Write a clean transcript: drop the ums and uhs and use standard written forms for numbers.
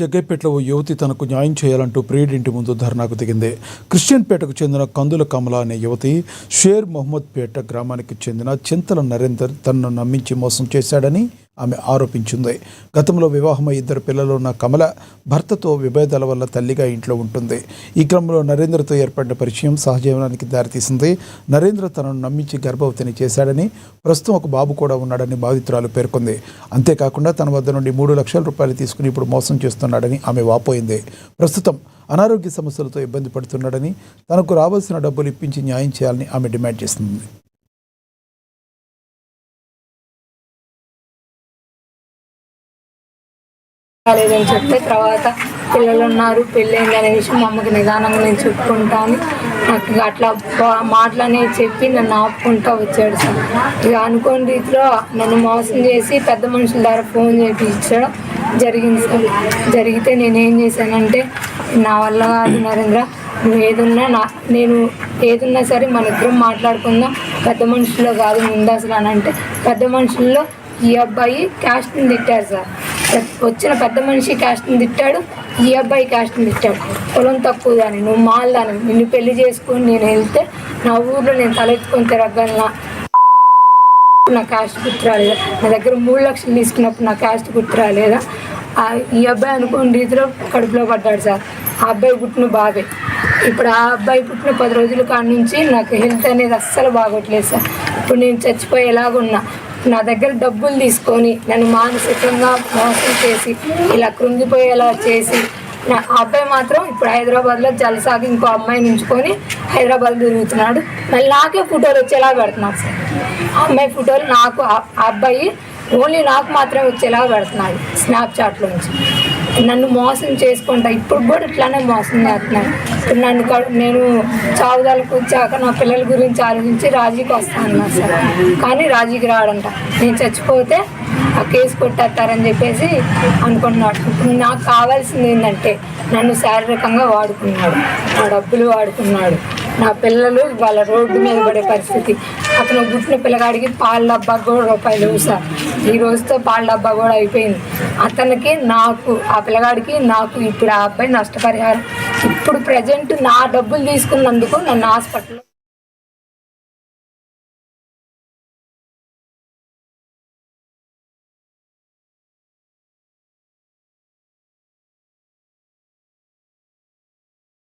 జగ్గైపేటలో ఓ యువతి తనకు న్యాయం చేయాలంటూ ప్రియుడింటి ముందు ధర్నాకు దిగింది. క్రిస్టియన్పేటకు చెందిన కందుల కమల అనే యువతి షేర్ మొహమ్మద్పేట గ్రామానికి చెందిన చింతల నరేందర్ తనను నమ్మించి మోసం చేశాడని ఆమె ఆరోపించింది. గతంలో వివాహమై 2 పిల్లలు ఉన్న కమల భర్తతో విభేదాల వల్ల తల్లిగా ఇంట్లో ఉంటుంది. ఈ క్రమంలో నరేంద్రతో ఏర్పడిన పరిచయం సహజీవనానికి దారితీసింది. నరేంద్ర తనను నమ్మించి గర్భవతిని చేశాడని, ప్రస్తుతం ఒక బాబు కూడా ఉన్నాడని బాధితురాలు పేర్కొంది. అంతేకాకుండా తన వద్ద నుండి 3 లక్షల రూపాయలు తీసుకుని ఇప్పుడు మోసం చేస్తున్నాడని ఆమె వాపోయింది. ప్రస్తుతం అనారోగ్య సమస్యలతో ఇబ్బంది పడుతున్నాడని, తనకు రావాల్సిన డబ్బులు ఇప్పించి న్యాయం చేయాలని ఆమె డిమాండ్ చేస్తుంది. లేదని చెప్తే తర్వాత పిల్లలు ఉన్నారు, పెళ్ళైంది అనే విషయం మా అమ్మకి నిదానంగా నేను చెప్పుకుంటాను. నాకు అట్లా మాటలనే చెప్పి నన్ను ఆపుకుంటూ వచ్చాడు సార్. ఇక అనుకోని రీతిలో నన్ను మోసం చేసి పెద్ద మనుషుల ద్వారా ఫోన్ చేయించడం జరిగింది సార్. జరిగితే నేనేం చేశానంటే, నా వల్ల కాదు నరేంద్ర, నేను ఏదున్నా సరే మన ఇద్దరం మాట్లాడుకుందాం, పెద్ద మనుషుల్లో కాదు ముందు అసలు అని అంటే, పెద్ద మనుషుల్లో ఈ అబ్బాయి క్యాస్ట్ని తిట్టారు సార్. వచ్చిన పెద్ద మనిషి క్యాస్ట్ని తిట్టాడు, ఈ అబ్బాయి క్యాస్ట్ని తిట్టాడు. పొలం తక్కువ దాన్ని, నువ్వు మాల్దాని, నిన్ను పెళ్లి చేసుకొని నేను వెళ్తే నా ఊర్లో నేను తలెత్తుకొని తిరగలనా, నా క్యాస్ట్ గుర్తు రాలేదా, నా దగ్గర 3 లక్షలు తీసుకున్నప్పుడు నా క్యాస్ట్ గుర్తు రాలేదా. ఈ అబ్బాయి అనుకోని రీతిలో కడుపులో పడ్డాడు సార్. ఆ అబ్బాయి పుట్టిన బాబే. ఇప్పుడు ఆ అబ్బాయి పుట్టిన 10 రోజుల కాడ నుంచి నాకు హెల్త్ అనేది అస్సలు బాగోట్లేదు సార్. ఇప్పుడు నేను చచ్చిపోయేలాగున్నా. నా దగ్గర డబ్బులు తీసుకొని నన్ను మానసికంగా మోసం చేసి ఇలా కృంగిపోయేలా చేసి, నా అబ్బాయి మాత్రం ఇప్పుడు హైదరాబాద్లో జలసాగి ఇంకో అమ్మాయిని ఉంచుకొని హైదరాబాద్ తిరుగుతున్నాడు. మళ్ళీ నాకే ఫోటోలు వచ్చేలా పెడుతున్నాడు సార్. ఆ అమ్మాయి ఫోటోలు నాకు, ఆ అబ్బాయి ఓన్లీ నాకు మాత్రమే వచ్చేలా పెడుతున్నాడు స్నాప్చాట్లో నుంచి. నన్ను మోసం చేసుకుంటా ఇప్పుడు కూడా ఇట్లానే మోసం చేస్తున్నాను. ఇప్పుడు నేను చావుదాలకు వచ్చాక నా పిల్లల గురించి ఆలోచించి రాజీకి వస్తాను సార్. కానీ రాజీకి రాడంట. నేను చచ్చిపోతే ఆ కేసు కొట్టేస్తారని చెప్పేసి అనుకుంటున్నాడు. ఇప్పుడు నాకు కావాల్సింది ఏంటంటే, నన్ను శారీరకంగా వాడుకున్నాడు, నా డబ్బులు వాడుకున్నాడు, నా పిల్లలు వాళ్ళ రోడ్డు మీద పడే పరిస్థితి. అతను పుట్టిన పిల్లగాడికి పాల డబ్బా కూడా రూపాయలు సార్. ఈ రోజుతో పాల డబ్బా కూడా అయిపోయింది. అతనికి నాకు, ఆ పిల్లగాడికి నాకు ఇప్పుడు ఆ అబ్బాయి నష్టపరిహారం ఇప్పుడు ప్రజెంట్ నా డబ్బులు తీసుకున్నందుకు నన్ను హాస్పిటల్లో